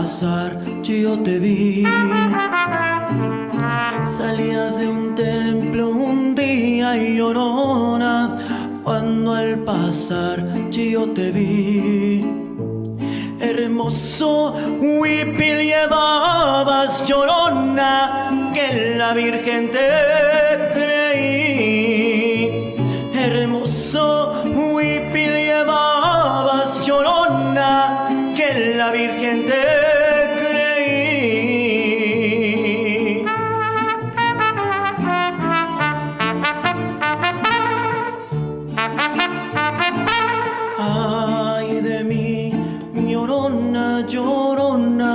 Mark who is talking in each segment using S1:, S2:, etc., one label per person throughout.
S1: pasar yo te vi. Salías de un templo un día y llorona, cuando al pasar yo te vi. Hermoso huipil llevabas, llorona, que en la Virgen te creí. Hermoso huipil llevabas, llorona, que en la Virgen te creí. Ay de mí, llorona, llorona,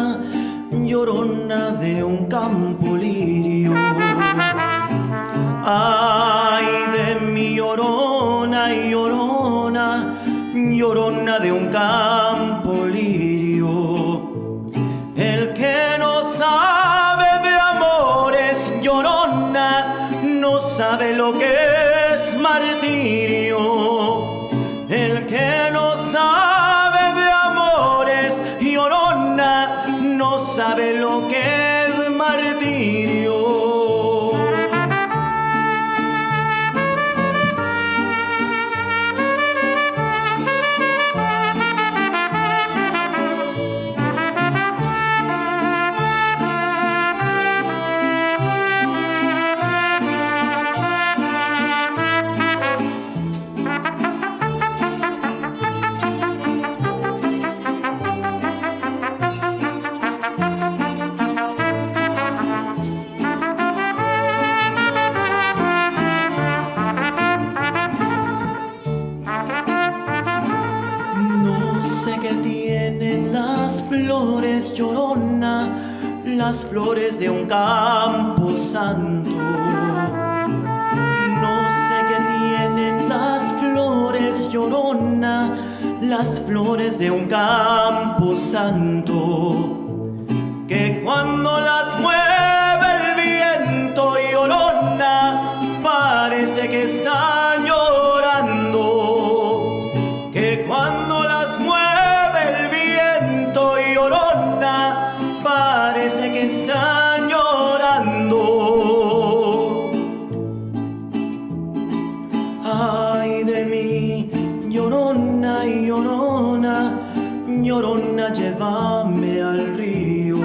S1: llorona de un campo lirio. Ay de mi llorona, llorona, llorona de un campo lirio. El que no sabe de amores, llorona, no sabe lo que es martirio. El que no sabe de amores, llorona, no sabe lo que es martirio. Flores, llorona, las flores de un campo santo. No sé qué tienen las flores, llorona, las flores de un campo santo, que cuando las mueve el viento, llorona, parece que están llorando. Que cuando las mueve el viento, llorona, parece que están llorando. Ay de mí, llorona, llorona, llorona, llévame al río.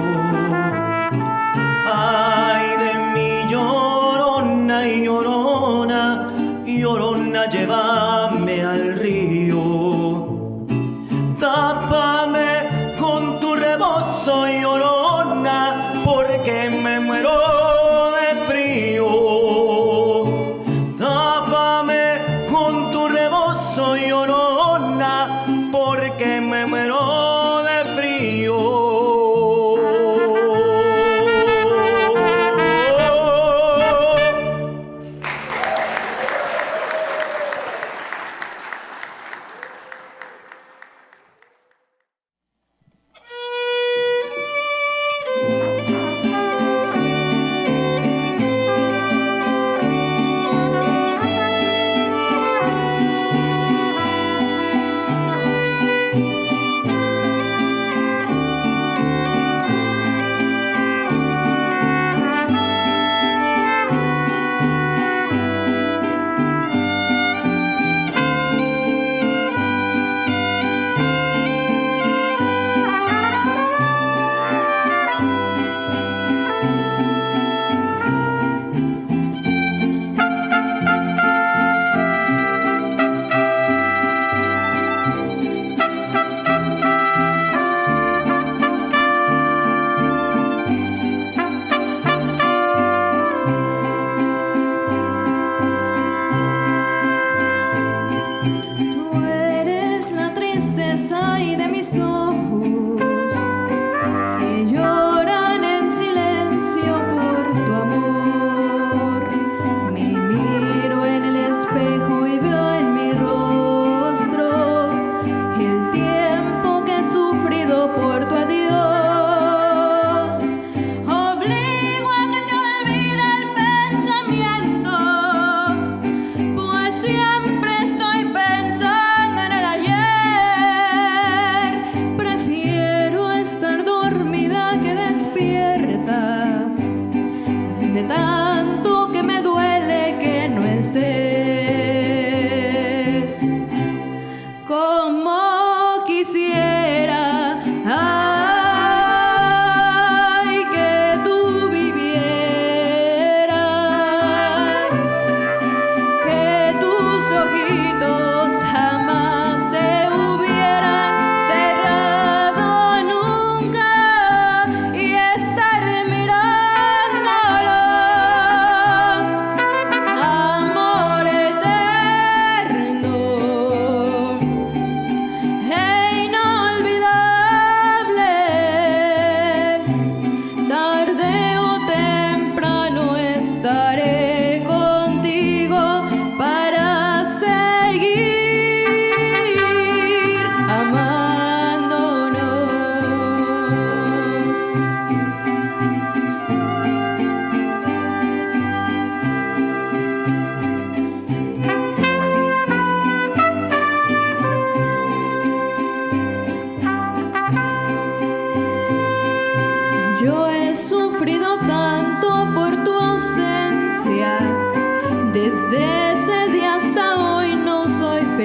S1: Ay de mí, llorona, llorona, llorona, llévame al río. Tápame con tu rebozo, llorona, porque me muero de frío. Tápame con tu rebozo, llorona, porque me muero de frío.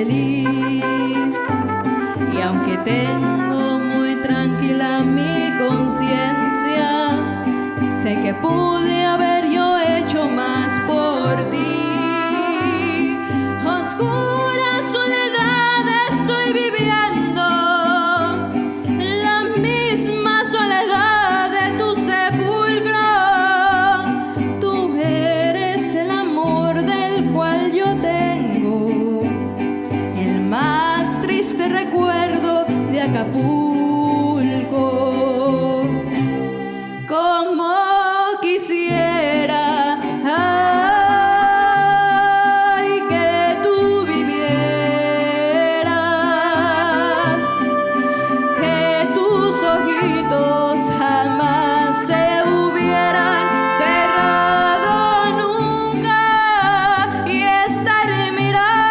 S2: feliz. Y aunque tengo muy tranquila mi conciencia, sé que pude haber yo hecho más por ti. Oscura soledad estoy viviendo, la misma soledad de tu sepulcro. Tú eres el amor del cual yo tengo el más triste recuerdo de Acapulco. Como quisiera, ay, que tú vivieras, que tus ojitos jamás se hubieran cerrado nunca y estar mirándolos,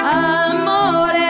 S2: amores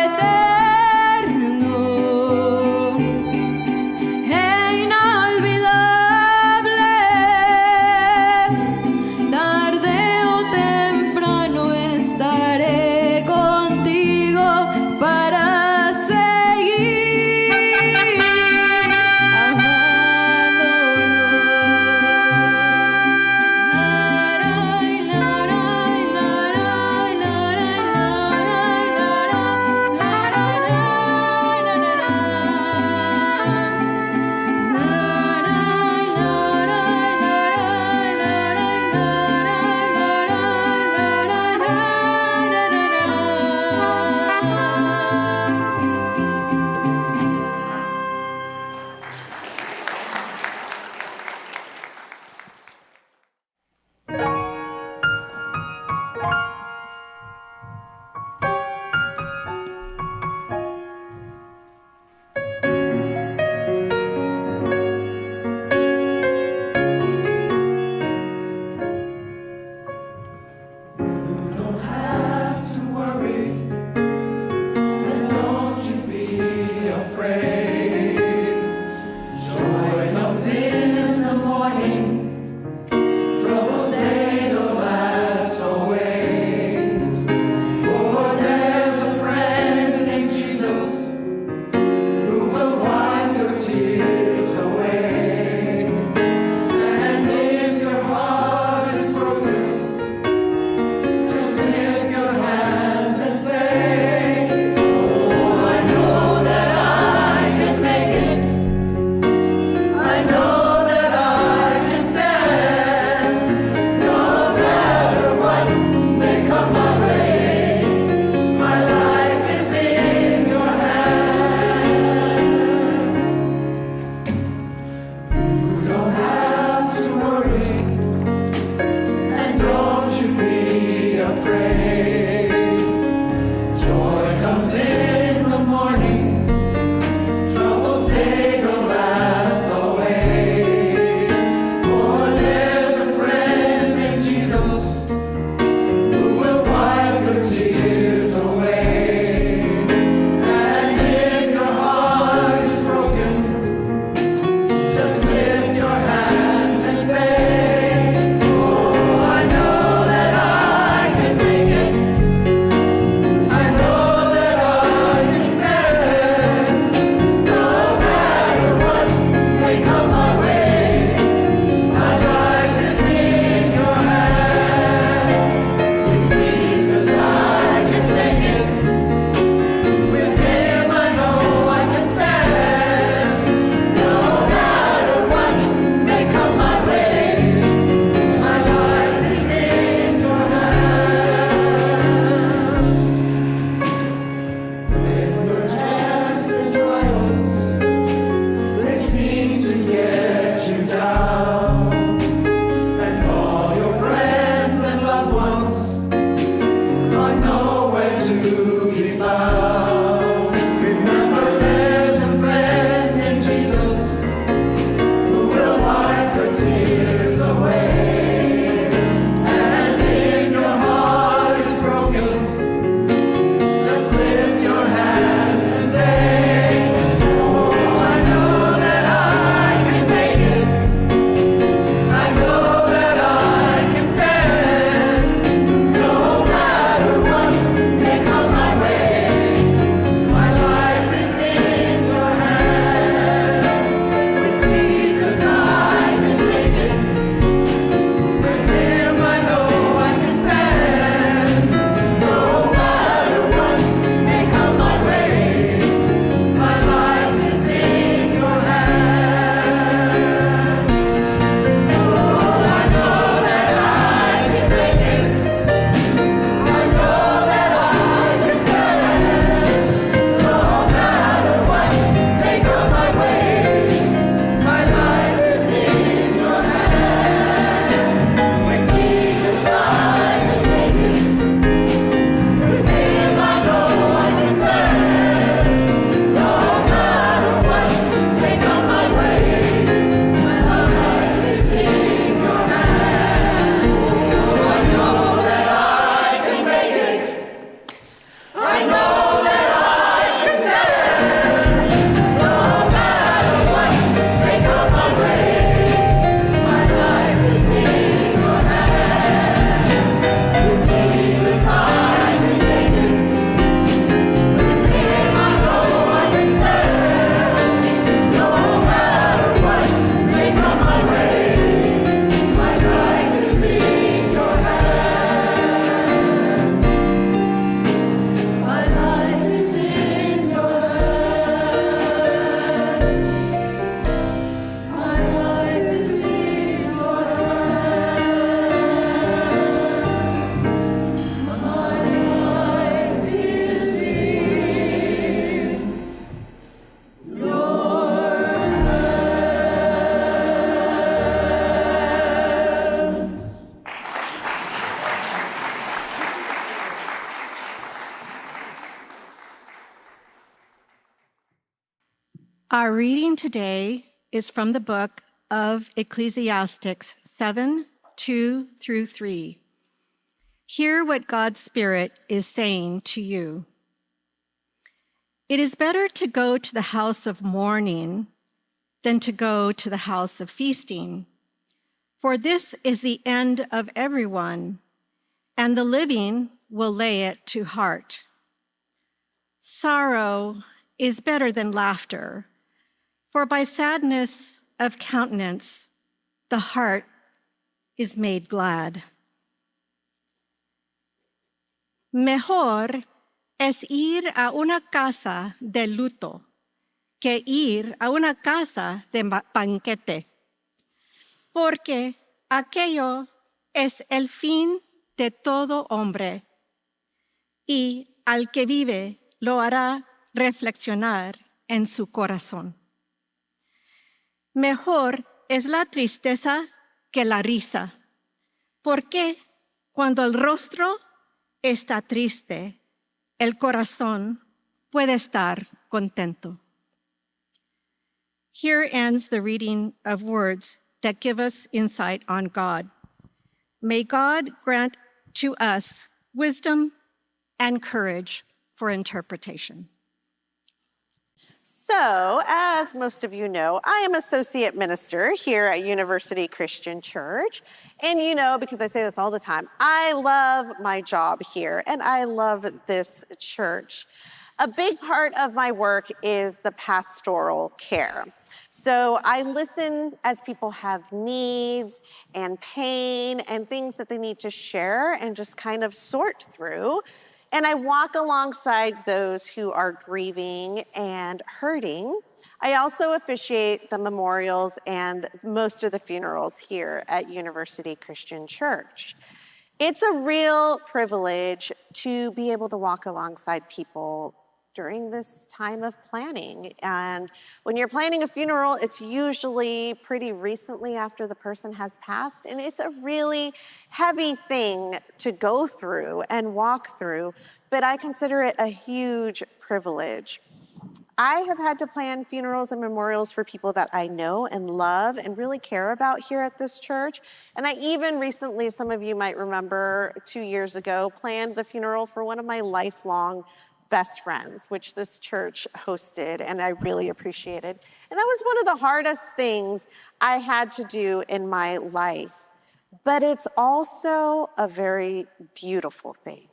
S3: Our reading today is from the book of Ecclesiastes 7:2-3. Hear what God's Spirit is saying to you. It is better to go to the house of mourning than to go to the house of feasting, for this is the end of everyone, and the living will lay it to heart. Sorrow is better than laughter, for by sadness of countenance, the heart is made glad. Mejor es ir a una casa de luto que ir a una casa de banquete, porque aquello es el fin de todo hombre, y al que vive lo hará reflexionar en su corazón. Mejor es la tristeza que la risa, porque cuando el rostro está triste, el corazón puede estar contento. Here ends the reading of words that give us insight on God. May God grant to us wisdom and courage for interpretation.
S4: So, as most of you know, I am associate minister here at University Christian Church. And you know, because I say this all the time, I love my job here and I love this church. A big part of my work is the pastoral care. So I listen as people have needs and pain and things that they need to share and just kind of sort through. And I walk alongside those who are grieving and hurting. I also officiate the memorials and most of the funerals here at University Christian Church. It's a real privilege to be able to walk alongside people during this time of planning. And when you're planning a funeral, it's usually pretty recently after the person has passed, and it's a really heavy thing to go through and walk through, but I consider it a huge privilege. I have had to plan funerals and memorials for people that I know and love and really care about here at this church. And I even recently, some of you might remember 2 years ago, planned the funeral for one of my lifelong best friends, which this church hosted, and I really appreciated. And that was one of the hardest things I had to do in my life. But it's also a very beautiful thing,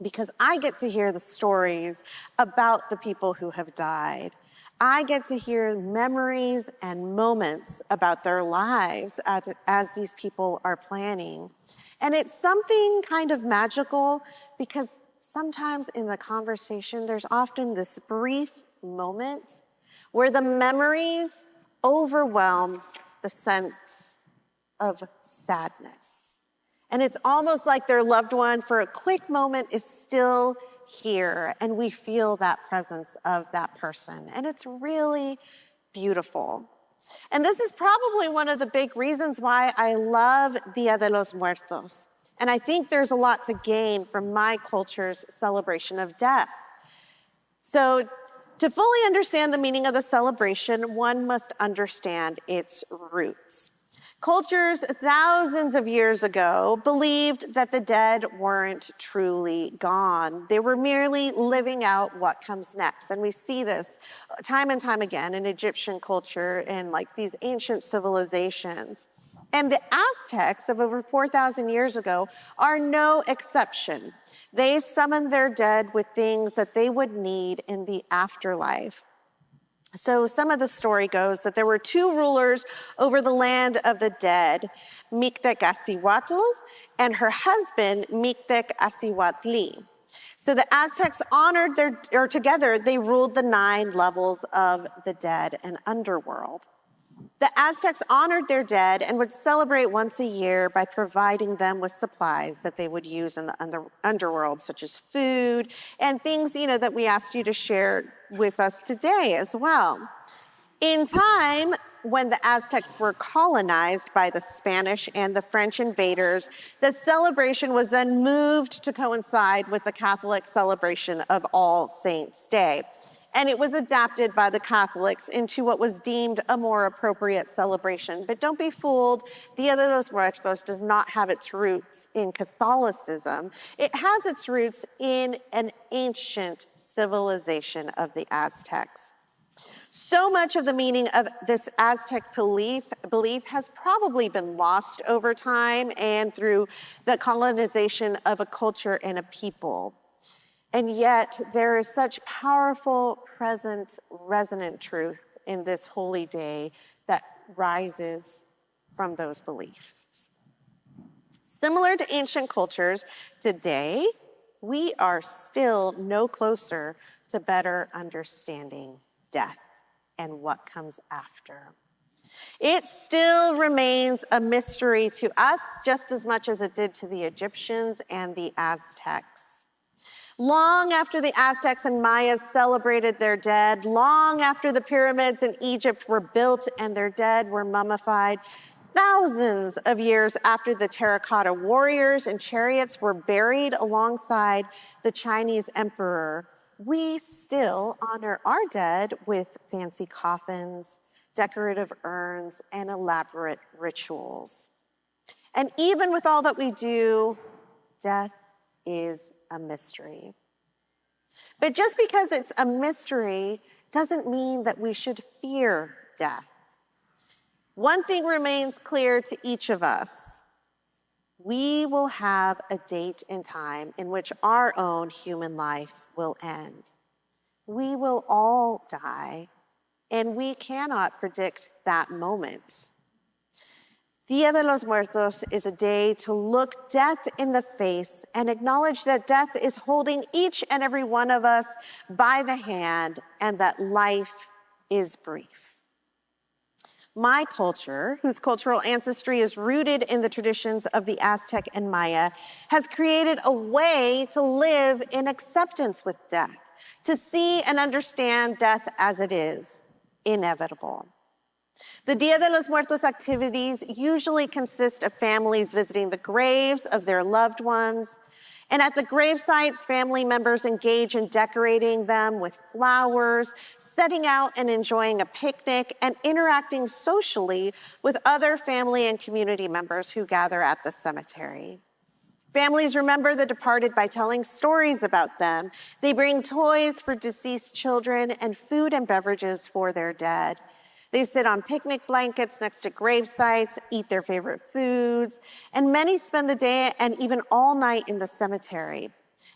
S4: because I get to hear the stories about the people who have died. I get to hear memories and moments about their lives as these people are planning. And it's something kind of magical, because sometimes in the conversation, there's often this brief moment where the memories overwhelm the sense of sadness. And it's almost like their loved one for a quick moment is still here, and we feel that presence of that person. And it's really beautiful. And this is probably one of the big reasons why I love Dia de los Muertos. And I think there's a lot to gain from my culture's celebration of death. So to fully understand the meaning of the celebration, one must understand its roots. Cultures thousands of years ago believed that the dead weren't truly gone. They were merely living out what comes next. And we see this time and time again in Egyptian culture and like these ancient civilizations. And the Aztecs of over 4,000 years ago are no exception. They summoned their dead with things that they would need in the afterlife. So some of the story goes that there were two rulers over the land of the dead, Mictecacíhuatl and her husband, Mictecacíhuatli. So the Aztecs together they ruled the 9 levels of the dead and underworld. The Aztecs honored their dead and would celebrate once a year by providing them with supplies that they would use in the underworld, such as food and things, that we asked you to share with us today as well. In time, when the Aztecs were colonized by the Spanish and the French invaders, the celebration was then moved to coincide with the Catholic celebration of All Saints' Day. and it was adapted by the Catholics into what was deemed a more appropriate celebration. But don't be fooled, Dia de los Muertos does not have its roots in Catholicism. It has its roots in an ancient civilization of the Aztecs. So much of the meaning of this Aztec belief has probably been lost over time and through the colonization of a culture and a people. And yet there is such powerful, present, resonant truth in this holy day that rises from those beliefs. Similar to ancient cultures, today we are still no closer to better understanding death and what comes after. It still remains a mystery to us just as much as it did to the Egyptians and the Aztecs. Long after the Aztecs and Mayas celebrated their dead, long after the pyramids in Egypt were built and their dead were mummified, thousands of years after the terracotta warriors and chariots were buried alongside the Chinese emperor, we still honor our dead with fancy coffins, decorative urns, and elaborate rituals. And even with all that we do, death is a mystery. But just because it's a mystery doesn't mean that we should fear death. One thing remains clear to each of us. We will have a date and time in which our own human life will end. We will all die, and we cannot predict that moment. Dia de los Muertos is a day to look death in the face and acknowledge that death is holding each and every one of us by the hand and that life is brief. My culture, whose cultural ancestry is rooted in the traditions of the Aztec and Maya, has created a way to live in acceptance with death, to see and understand death as it is, inevitable. The Dia de los Muertos activities usually consist of families visiting the graves of their loved ones, and at the grave sites, family members engage in decorating them with flowers, setting out and enjoying a picnic, and interacting socially with other family and community members who gather at the cemetery. Families remember the departed by telling stories about them. They bring toys for deceased children and food and beverages for their dead. They sit on picnic blankets next to grave sites, eat their favorite foods, and many spend the day and even all night in the cemetery.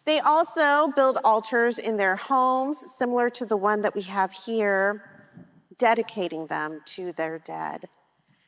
S4: They also build altars in their homes, similar to the one that we have here, dedicating them to their dead.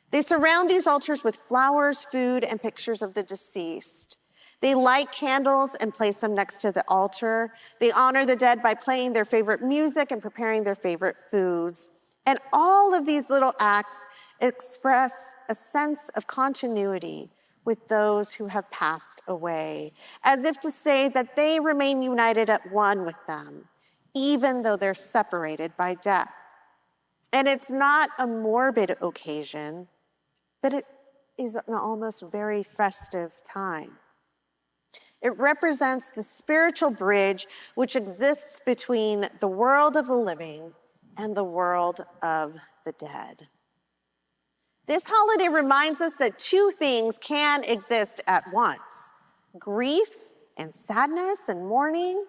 S4: They surround these altars with flowers, food, and pictures of the deceased. They light candles and place them next to the altar. They honor the dead by playing their favorite music and preparing their favorite foods. And all of these little acts express a sense of continuity with those who have passed away, as if to say that they remain united at one with them, even though they're separated by death. And it's not a morbid occasion, but it is an almost very festive time. It represents the spiritual bridge which exists between the world of the living and the world of the dead. This holiday reminds us that two things can exist at once: grief and sadness and mourning,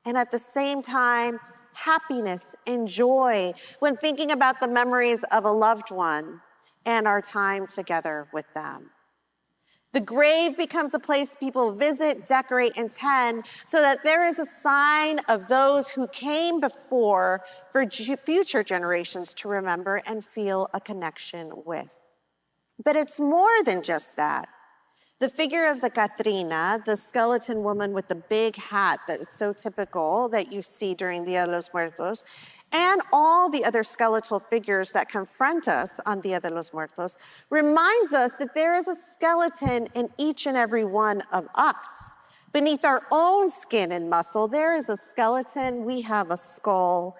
S4: and at the same time, happiness and joy when thinking about the memories of a loved one and our time together with them. The grave becomes a place people visit, decorate, and tend so that there is a sign of those who came before for future generations to remember and feel a connection with. But it's more than just that. The figure of the Catrina, the skeleton woman with the big hat that is so typical that you see during Dia de los Muertos, and all the other skeletal figures that confront us on Dia de los Muertos, reminds us that there is a skeleton in each and every one of us. Beneath our own skin and muscle, there is a skeleton. We have a skull.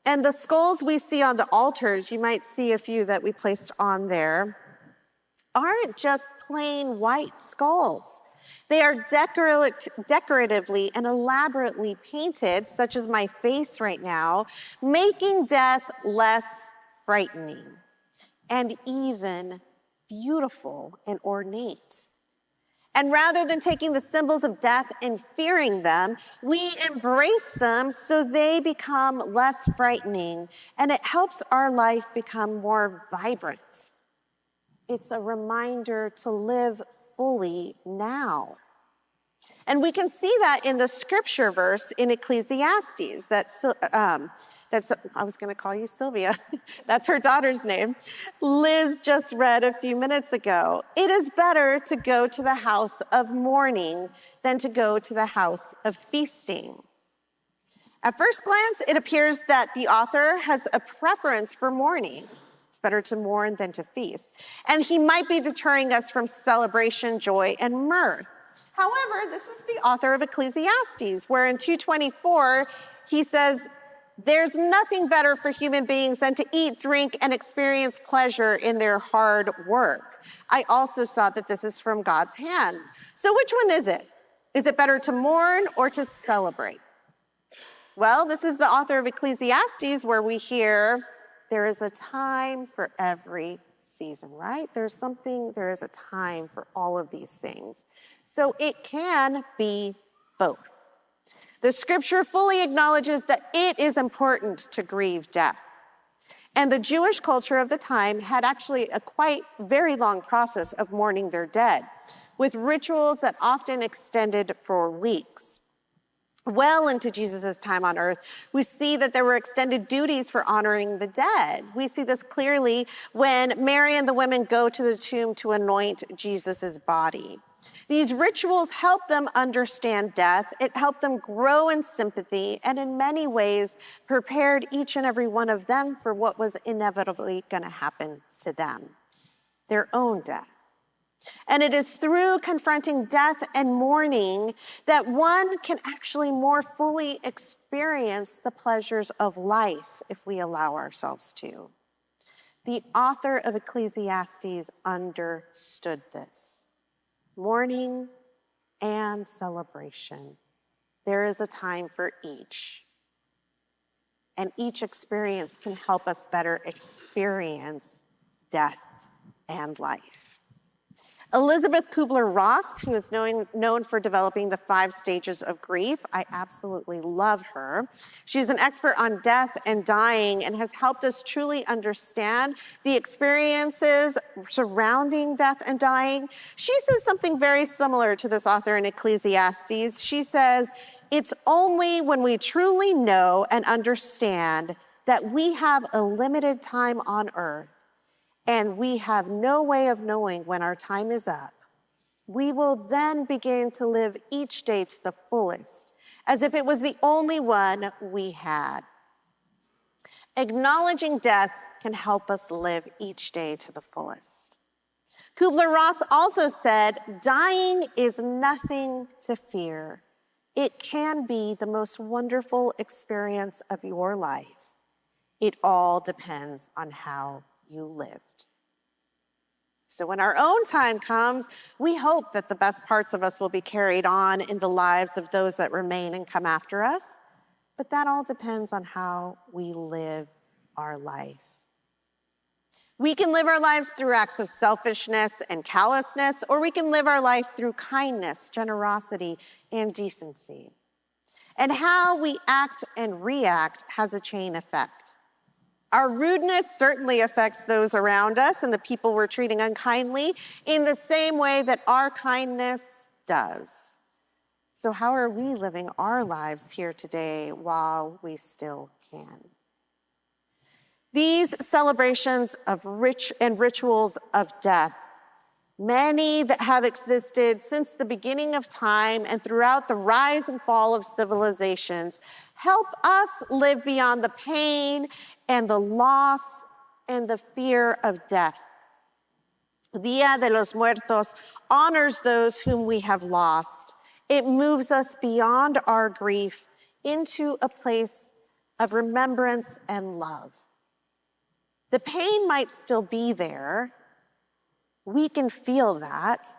S4: And the skulls we see on the altars, you might see a few that we placed on there, aren't just plain white skulls. They are decoratively and elaborately painted, such as my face right now, making death less frightening and even beautiful and ornate. And rather than taking the symbols of death and fearing them, we embrace them so they become less frightening, and it helps our life become more vibrant. It's a reminder to live fully now. And we can see that in the scripture verse in Ecclesiastes I was going to call you Sylvia. That's her daughter's name. Liz just read a few minutes ago. It is better to go to the house of mourning than to go to the house of feasting. At first glance, it appears that the author has a preference for mourning. It's better to mourn than to feast. And he might be deterring us from celebration, joy, and mirth. However, this is the author of Ecclesiastes, where in 2:24, he says, "There's nothing better for human beings than to eat, drink, and experience pleasure in their hard work." I also saw that this is from God's hand. So which one is it? Is it better to mourn or to celebrate? Well, this is the author of Ecclesiastes, where we hear there is a time for every season, right? There is a time for all of these things. So it can be both. The scripture fully acknowledges that it is important to grieve death. And the Jewish culture of the time had actually a quite very long process of mourning their dead, with rituals that often extended for weeks. Well into Jesus' time on earth, we see that there were extended duties for honoring the dead. We see this clearly when Mary and the women go to the tomb to anoint Jesus' body. These rituals help them understand death. It helped them grow in sympathy, and in many ways prepared each and every one of them for what was inevitably going to happen to them, their own death. And it is through confronting death and mourning that one can actually more fully experience the pleasures of life if we allow ourselves to. The author of Ecclesiastes understood this. Mourning and celebration. There is a time for each. And each experience can help us better experience death and life. Elizabeth Kubler-Ross, who is known for developing the 5 stages of grief, I absolutely love her. She's an expert on death and dying and has helped us truly understand the experiences surrounding death and dying. She says something very similar to this author in Ecclesiastes. She says, "It's only when we truly know and understand that we have a limited time on earth and we have no way of knowing when our time is up, we will then begin to live each day to the fullest, as if it was the only one we had." Acknowledging death can help us live each day to the fullest. Kubler-Ross also said, "Dying is nothing to fear. It can be the most wonderful experience of your life. It all depends on how you lived." So when our own time comes, we hope that the best parts of us will be carried on in the lives of those that remain and come after us. But that all depends on how we live our life. We can live our lives through acts of selfishness and callousness, or we can live our life through kindness, generosity, and decency. And how we act and react has a chain effect. Our rudeness certainly affects those around us and the people we're treating unkindly in the same way that our kindness does. So how are we living our lives here today while we still can? These celebrations of rituals of death, many that have existed since the beginning of time and throughout the rise and fall of civilizations, help us live beyond the pain and the loss and the fear of death. Dia de los Muertos honors those whom we have lost. It moves us beyond our grief into a place of remembrance and love. The pain might still be there. We can feel that,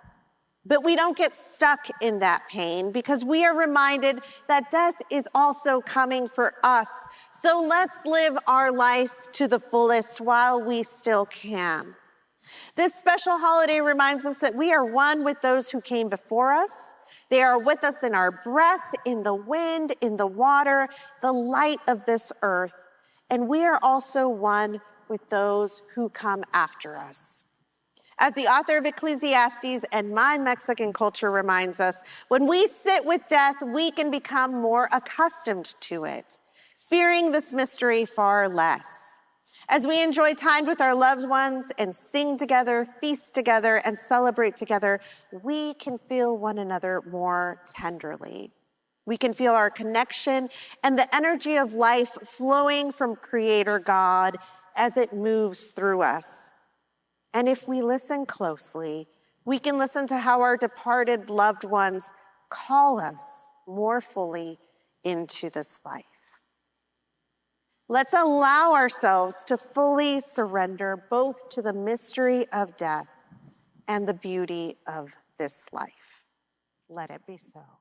S4: But we don't get stuck in that pain because we are reminded that death is also coming for us. So let's live our life to the fullest while we still can. This special holiday reminds us that we are one with those who came before us. They are with us in our breath, in the wind, in the water, the light of this earth. And we are also one with those who come after us. As the author of Ecclesiastes and my Mexican culture reminds us, when we sit with death, we can become more accustomed to it, fearing this mystery far less. As we enjoy time with our loved ones and sing together, feast together, and celebrate together, we can feel one another more tenderly. We can feel our connection and the energy of life flowing from Creator God as it moves through us. And if we listen closely, we can listen to how our departed loved ones call us more fully into this life. Let's allow ourselves to fully surrender both to the mystery of death and the beauty of this life. Let it be so.